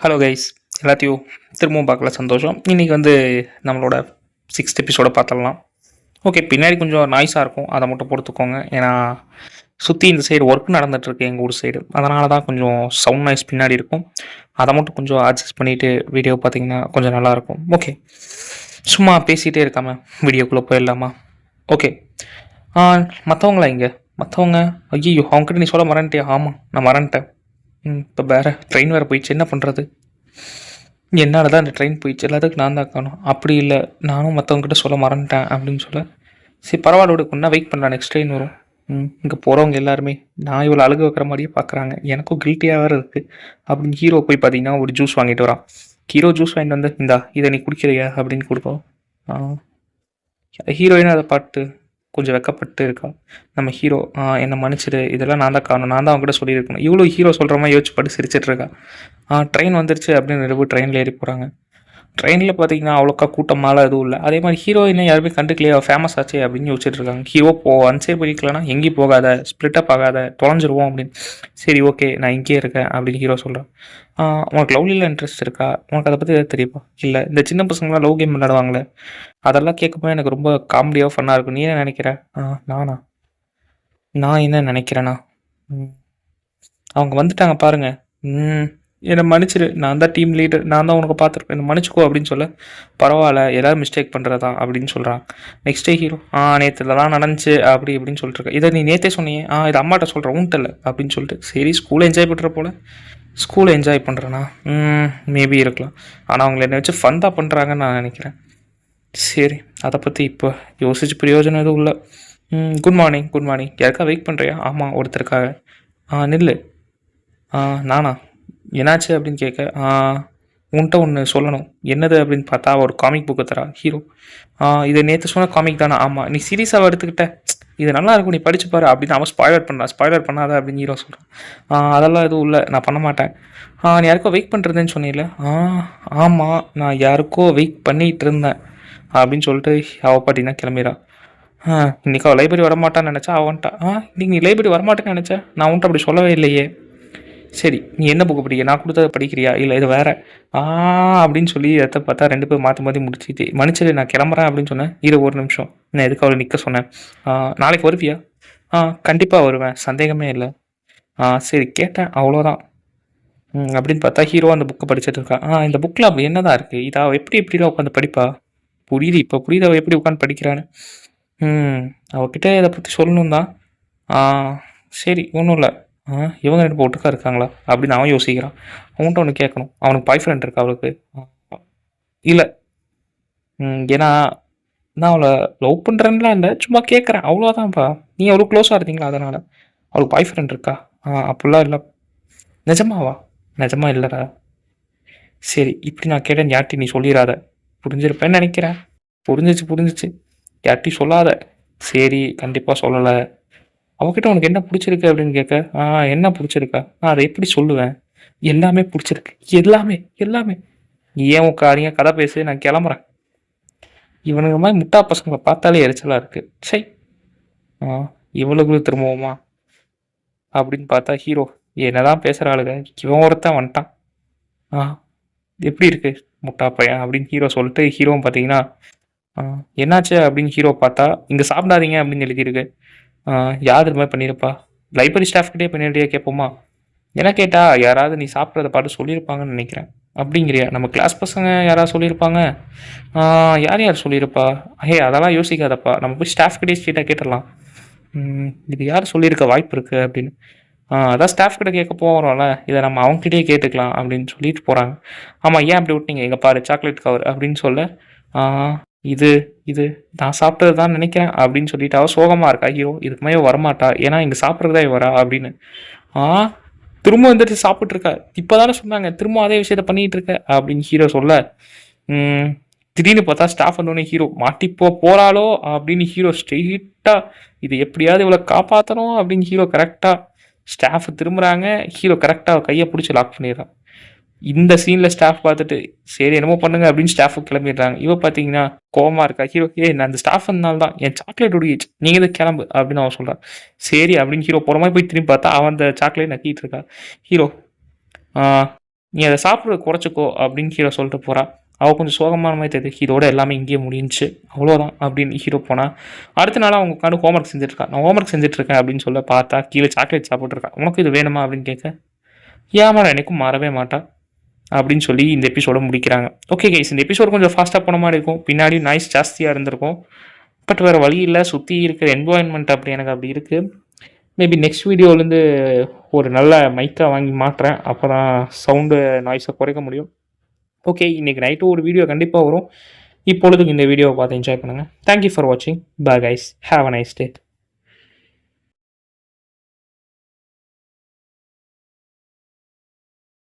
Hello guys, எல்லாத்தையும் திரும்பவும் பார்க்கல சந்தோஷம். இன்றைக்கி நம்மளோட 6th எபிசோட பார்த்துடலாம். ஓகே, பின்னாடி கொஞ்சம் நாய்ஸாக இருக்கும், அதை மட்டும் பொறுத்துக்கோங்க. ஏன்னா சுற்றி இந்த சைடு ஒர்க் நடந்துகிட்ருக்கு எங்கள் ஊர் சைடு, அதனால தான் கொஞ்சம் சவுண்ட் நாய்ஸ் பின்னாடி இருக்கும். அதை மட்டும் கொஞ்சம் அட்ஜஸ்ட் பண்ணிவிட்டு வீடியோ பார்த்தீங்கன்னா கொஞ்சம் நல்லாயிருக்கும். ஓகே, சும்மா பேசிகிட்டே இருக்காமல் வீடியோக்குள்ளே போயிடலாமா? ஓகே, மற்றவங்களா இங்கே மற்றவங்க? ஐயோ, அவங்ககிட்ட நீ சொல்ல மறந்துட்டியா? ஆமாம், நான் மறந்துட்டேன். இப்போ வேறு ட்ரெயின் வேறு போயிடுச்சு, என்ன பண்ணுறது? என்னால் தான் அந்த ட்ரெயின் போயிடுச்சு, எல்லாத்துக்கும் நான் தான் காணும். அப்படி இல்லை, நானும் மற்றவங்ககிட்ட சொல்ல மறந்துட்டேன் அப்படின்னு சொல்ல, சரி பரவாயில்ல விடு, கொஞ்சம் வெயிட் பண்ணலாம், நெக்ஸ்ட் ட்ரெயின் வரும். இங்கே போகிறவங்க எல்லாருமே நான் இவ்வளோ அழுக வைக்கிற மாதிரியே பார்க்குறாங்க, எனக்கும் கில்ட்டியாக வேறு இருக்குது. அப்படின்னு ஹீரோ போய் பார்த்தீங்கன்னா ஒரு ஜூஸ் வாங்கிட்டு வரான். ஹீரோ ஜூஸ் வாங்கிட்டு வந்து, இந்தா இதை நீ குடிக்கிறியா அப்படின்னு கொடுப்போம். ஹீரோயினும் அதை பார்த்து கொஞ்சம் வெக்கப்பட்டு இருக்கா. நம்ம ஹீரோ என்னை மன்னிச்சிடு, இதெல்லாம் நான் தான் காரணம், நான் தான் அவங்ககிட்ட சொல்லியிருக்கணும். இவ்வளோ ஹீரோ சொல்கிற மாதிரி யோசிச்சு பாட்டு சிரிச்சிட்டு இருக்கா. ட்ரெயின் வந்துருச்சு அப்படின்னு ரெண்டு ட்ரெயினில் ஏறி போகிறாங்க. ட்ரெயினில் பார்த்தீங்கன்னா அவ்வளோக்கா கூட்டமாலாம் எதுவும் இல்லை. அதே மாதிரி ஹீரோயினை யாருமே கண்டுக்கலையா, ஃபேமஸ் ஆச்சே அப்படின்னு யோசிச்சுட்டு இருக்காங்க. ஹீரோ அன்சே போய்க்கலன்னா எங்கேயும் போகாத, ஸ்ப்ளிட்டப் ஆகாத, தொலைஞ்சிருவோம் அப்படின்னு. சரி ஓகே, நான் இங்கேயே இருக்கேன் அப்படின்னு ஹீரோ சொல்கிறேன். உனக்கு லவ்லியில் இன்ட்ரெஸ்ட் இருக்கா? உனக்கு அதை பற்றி எதாவது தெரியுமா? இல்லை, இந்த சின்ன பசங்களாம் லவ் கேம் விளையாடுவாங்களே, அதெல்லாம் கேட்கும்போது எனக்கு ரொம்ப காமெடியாக ஃபன்னாக இருக்கும். நீ என்ன நினைக்கிற? நானா? நான் என்ன நினைக்கிறேன்னா, அவங்க வந்துட்டாங்க பாருங்க. என்னை மன்னிச்சிரு, நான் தான் டீம் லீடர், நான் தான் உனக்கு பார்த்துருப்பேன், என்னை மன்னிச்சிக்கோ அப்படின்னு சொல்ல, பரவாயில்ல எல்லோரும் மிஸ்டேக் பண்ணுறதா அப்படின்னு சொல்கிறான். நெக்ஸ்ட் டே ஹீரோ, நேற்று இதெல்லாம் நடந்துச்சு அப்படி இப்படின்னு சொல்லிட்டுருக்கேன். இதை நீ நேற்றே சொன்னியே, இது அம்மாட்ட சொல்கிறேன் உன்ட்டல அப்படின்னு சொல்லிட்டு, சரி ஸ்கூலை என்ஜாய் பண்ணுற போல். ஸ்கூலை என்ஜாய் பண்ணுறேன்னா மேபி இருக்கலாம், ஆனால் அவங்கள என்னை வச்சு ஃபன் தான் பண்ணுறாங்கன்னு நான் நினைக்கிறேன். சரி, அதை பற்றி இப்போ யோசிச்சு பிரயோஜனம் எதுவும் இல்லை. Good morning. Good morning. யாருக்கா வெயிட் பண்ணுறியா? ஆமாம், ஒருத்தருக்காக. நில்லு. நானா? என்னாச்சு அப்படின்னு கேட்க, உன்கிட்ட ஒன்று சொல்லணும். என்னது அப்படின்னு பார்த்தா ஒரு காமிக் புக்கு தரா ஹீரோ. இதை நேற்று சொன்ன காமிக் தானே? ஆமாம். நீ சீரியஸாக எடுத்துக்கிட்ட, இது நல்லா இருக்கும், நீ படிச்சு பாரு அப்படின்னு அவன் ஸ்பாய்லர் பண்ணாத அப்படின்னு ஹீரோ சொல்கிறான். அதெல்லாம் எதுவும் இல்லை, நான் பண்ண மாட்டேன். நீ யாருக்கோ வெயிட் பண்ணுறதுன்னு சொன்னீங்களே? ஆமாம், நான் யாருக்கோ வெயிட் பண்ணிகிட்டு இருந்தேன் அப்படின்னு சொல்லிட்டு அவள் பார்த்தீங்கன்னா கிளம்பிடான். இன்றைக்கி அவள் லைப்ரரி வரமாட்டான்னு நினச்சா, அவன்ட்டா இன்றைக்கி நீ லைப்ரரி வரமாட்டேன்னு நினச்சேன், நான் உன்ட்ட அப்படி சொல்லவே இல்லையே. சரி, நீ என்ன புக்கு படிக்க, நான் கொடுத்ததை படிக்கிறியா இல்லை இது வேறு? அப்படின்னு சொல்லி எதை பார்த்தா ரெண்டு பேர் மாற்றி மாற்றி முடிச்சுட்டு, மன்னிச்சிடு நான் கிளம்புறேன் அப்படின்னு சொன்னேன். ஒரு நிமிஷம், நான் எதுக்கு அவளை நிற்க சொன்னேன்? நாளைக்கு வருவியா? கண்டிப்பாக வருவேன், சந்தேகமே இல்லை. சரி கேட்டேன், அவ்வளோதான். அப்படின்னு பார்த்தா ஹீரோ அந்த புக்கை படிச்சுட்டு இருக்கா. இந்த புக்கில் அப்படி என்ன தான் இருக்குது? இதை எப்படிலாம் உட்காந்து படிப்பா? புரியுது, இப்போ புரியுது அவள் எப்படி உட்காந்து படிக்கிறான்னு. அவகிட்ட இதை பற்றி சொல்லணும் தான். சரி, ஒன்றும் இல்லை. இவங்க ரெண்டு ஒட்டுக்கா இருக்காங்களா அப்படின்னு அவன் யோசிக்கிறான். அவன்கிட்ட ஒன்று கேட்கணும், அவனுக்கு பாய் ஃப்ரெண்ட் இருக்கா அவளுக்கு? இல்லை. ஏன்னா நான் அவளை லவ் பண்ணுறேன்லாம் இல்லை, சும்மா கேட்குறேன் அவ்வளோதான்ப்பா. நீ அவ்வளோ க்ளோஸாக இருந்தீங்களா அதனால்? அவளுக்கு பாய் ஃப்ரெண்ட் இருக்கா? அப்படிலாம் இல்லை. நிஜமாவா? நிஜமா இல்லைடா. சரி, இப்படி நான் கேட்டேன் யார்ட்டி நீ சொல்லிடாத. புரிஞ்சிருப்பேன்னு நினைக்கிறேன். புரிஞ்சிச்சு. யார்ட்டி சொல்லாத. சரி, கண்டிப்பாக சொல்லலை. அவகிட்ட உனக்கு என்ன பிடிச்சிருக்கு அப்படின்னு கேட்க, என்ன பிடிச்சிருக்கா? நான் அதை எப்படி சொல்லுவேன்? எல்லாமே பிடிச்சிருக்கு, எல்லாமே. ஏன் உட்காரிங்க, கதை பேசு, நான் கிளம்புறேன். இவனுங்க மாதிரி முட்டா பசங்களை பார்த்தாலே எரிச்சலாக இருக்கு. சை, இவளுக்குள்ள திரும்பவுமா அப்படின்னு பார்த்தா ஹீரோ என்னதான் பேசுகிற ஆளுங்க, இவன் ஒருத்தன் வந்துட்டான். எப்படி இருக்கு முட்டா பையன் அப்படின்னு ஹீரோ சொல்லிட்டு, ஹீரோவும் பார்த்தீங்கன்னா என்னாச்சு அப்படின்னு ஹீரோ பார்த்தா, இங்கே சாப்பிடாதீங்க அப்படின்னு எழுதியிருக்கு. யார் இது மாதிரி பண்ணியிருப்பா? லைப்ரரி ஸ்டாஃப்கிட்டே பண்ணிட்டியா கேட்போமா? என்ன கேட்டால் யாராவது நீ சாப்பிட்றத பார்த்து சொல்லியிருப்பாங்கன்னு நினைக்கிறேன். அப்படிங்கிறியா? நம்ம கிளாஸ் பசங்க யாராவது சொல்லியிருப்பாங்க? யார் சொல்லியிருப்பா? அதெல்லாம் யோசிக்காதப்பா, நம்ம போய் ஸ்டாஃப்கிட்டே ஸ்ட்ரீட்டாக கேட்டுடலாம். இது யார் சொல்லியிருக்க வாய்ப்பு இருக்குது அப்படின்னு. அதான் ஸ்டாஃப்கிட்ட கேட்க போகிறோம்ல, இதை நம்ம அவங்ககிட்டயே கேட்டுக்கலாம் அப்படின்னு சொல்லிட்டு போகிறாங்க. ஆமாம், ஏன் அப்படி விட்டீங்க? எங்கள் பாரு சாக்லேட் கவர் அப்படின்னு சொல்ல, இது நான் சாப்பிட்டது தான் நினைக்கிறேன் அப்படின்னு சொல்லிட்டு அவள் சோகமாக இருக்கா. ஹீரோ இதுக்கு மேலே வரமாட்டா, ஏன்னா இங்கே சாப்பிட்றதா வரா அப்படின்னு. திரும்ப வந்துட்டு சாப்பிட்ருக்கா. இப்போ தானே சொன்னாங்க திரும்ப அதே விஷயத்த பண்ணிகிட்டு இருக்க அப்படின்னு ஹீரோ சொல்ல, திடீர்னு பார்த்தா ஸ்டாஃப் வந்தோடனே ஹீரோ மாட்டிப்போ போகிறாளோ அப்படின்னு ஹீரோ ஸ்ட்ரெயிட்டாக இது எப்படியாவது இவ்வளோ காப்பாற்றணும் அப்படின்னு ஹீரோ கரெக்டாக ஸ்டாஃப் திரும்புகிறாங்க. ஹீரோ கரெக்டாக கையை பிடிச்சி லாக் பண்ணிடுறான். இந்த சீனில் ஸ்டாஃப் பார்த்துட்டு சரி என்னமோ பண்ணுங்க அப்படின்னு ஸ்டாஃபு கிளம்பிடுறாங்க. இவ பார்த்தீங்கன்னா கோவமாக இருக்கா. ஹீரோ நான் அந்த ஸ்டாஃப் இருந்தால் தான் என் சாக்லேட் உடையிச்சு, நீங்கள் எது கிளம்பு அப்படின்னு அவன் சொல்கிறான். சரி அப்படின்னு ஹீரோ போகிற மாதிரி போய் திரும்பி பார்த்தா அவன் அந்த சாக்லேட் நக்கிட்டு இருக்கா. ஹீரோ நீ அதை சாப்பிட்றத குறைச்சிக்கோ அப்படின்னு ஹீரோ சொல்லிட்டு போகிறா. அவள் கொஞ்சம் சோகமான மாதிரி தெரியுது. இதோட எல்லாமே இங்கேயே முடிஞ்சுச்சு, அவ்வளோதான் அப்படின்னு ஹீரோ போனால், அடுத்த நாள் அவங்க உட்காந்து ஹோம்ஒர்க் செஞ்சுட்ருக்கா. நான் ஹோம்ஒர்க் செஞ்சுட்ருக்கேன் அப்படின்னு சொல்ல பார்த்தா கீழே சாக்லேட் சாப்பிட்ருக்கா. உனக்கு இது வேணுமா அப்படின்னு கேட்க, ஏமாடா எனக்கும் மாறவே மாட்டா அப்படின்னு சொல்லி இந்த எபிசோட முடிக்கிறாங்க. ஓகே கைஸ், இந்த எபிசோட் கொஞ்சம் ஃபாஸ்ட்டாக போன மாதிரி இருக்கும். பின்னாடி நாய்ஸ் ஜாஸ்தியாக இருந்திருக்கும். பட் வேறு வழி இல்லை, சுற்றி இருக்கிற என்வாயன்மெண்ட் அப்படி எனக்கு அப்படி இருக்குது. மேபி நெக்ஸ்ட் வீடியோலேருந்து ஒரு நல்ல மைக்காக வாங்கி மாட்டுறேன். அப்போ தான் சவுண்டு நாய்ஸை குறைக்க முடியும். ஓகே, இன்றைக்கி நைட்டு ஒரு வீடியோ கண்டிப்பாக வரும். இப்பொழுதுக்கு இந்த வீடியோவை பார்த்து என்ஜாய் பண்ணுங்கள். தேங்க்யூ ஃபார் வாட்சிங். Bye guys, have a nice day.